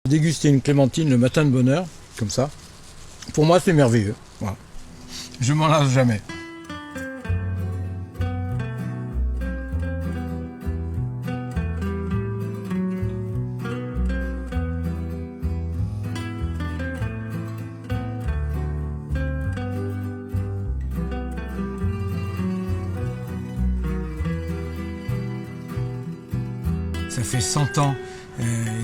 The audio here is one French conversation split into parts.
Déguster une clémentine le matin de bonne heure, comme ça, pour moi c'est merveilleux. Voilà. Je m'en lasse jamais. Ça fait 100 ans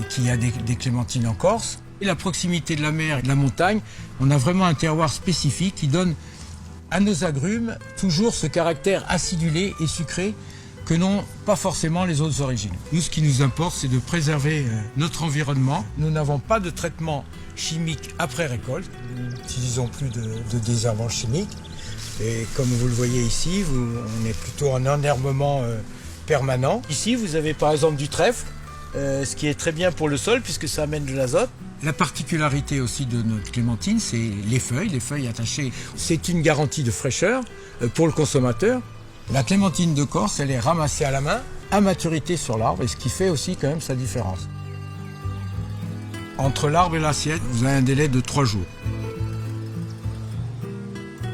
qu'il y a des clémentines en Corse. Et la proximité de la mer et de la montagne, on a vraiment un terroir spécifique qui donne à nos agrumes toujours ce caractère acidulé et sucré que n'ont pas forcément les autres origines. Nous, ce qui nous importe, c'est de préserver notre environnement. Nous n'avons pas de traitement chimique après récolte. Nous n'utilisons plus de désherbants chimiques. Et comme vous le voyez ici, on est plutôt en enherbement permanent. Ici, vous avez par exemple du trèfle, ce qui est très bien pour le sol puisque ça amène de l'azote. La particularité aussi de notre clémentine, c'est les feuilles attachées. C'est une garantie de fraîcheur pour le consommateur. La clémentine de Corse, elle est ramassée à la main, à maturité sur l'arbre, et ce qui fait aussi quand même sa différence. Entre l'arbre et l'assiette, vous avez un délai de 3 jours.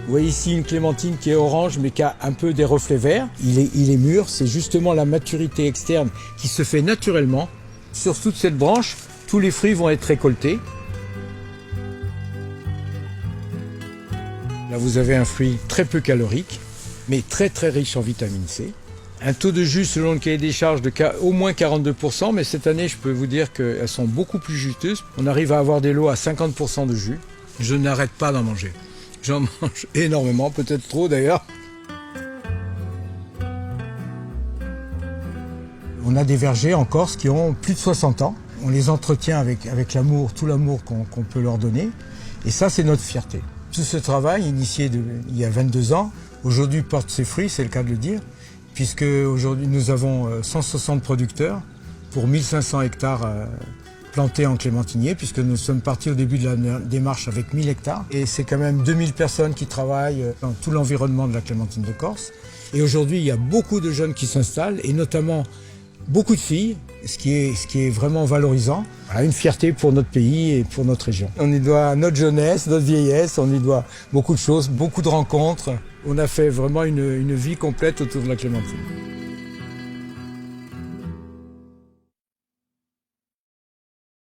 Vous voyez ici une clémentine qui est orange mais qui a un peu des reflets verts. Il est mûr, c'est justement la maturité externe qui se fait naturellement. Sur toute cette branche, tous les fruits vont être récoltés. Là vous avez un fruit très peu calorique, mais très très riche en vitamine C. Un taux de jus selon le cahier des charges de au moins 42%, mais cette année je peux vous dire qu'elles sont beaucoup plus juteuses. On arrive à avoir des lots à 50% de jus. Je n'arrête pas d'en manger. J'en mange énormément, peut-être trop d'ailleurs. On a des vergers en Corse qui ont plus de 60 ans. On les entretient avec l'amour, tout l'amour qu'on peut leur donner. Et ça, c'est notre fierté. Tout ce travail, initié il y a 22 ans, aujourd'hui porte ses fruits, c'est le cas de le dire, puisque aujourd'hui nous avons 160 producteurs pour 1500 hectares plantés en clémentinier, puisque nous sommes partis au début de la démarche avec 1000 hectares. Et c'est quand même 2000 personnes qui travaillent dans tout l'environnement de la clémentine de Corse. Et aujourd'hui, il y a beaucoup de jeunes qui s'installent, et notamment beaucoup de filles, ce qui est vraiment valorisant. Voilà, une fierté pour notre pays et pour notre région. On y doit notre jeunesse, notre vieillesse, on y doit beaucoup de choses, beaucoup de rencontres. On a fait vraiment une vie complète autour de la clémentine.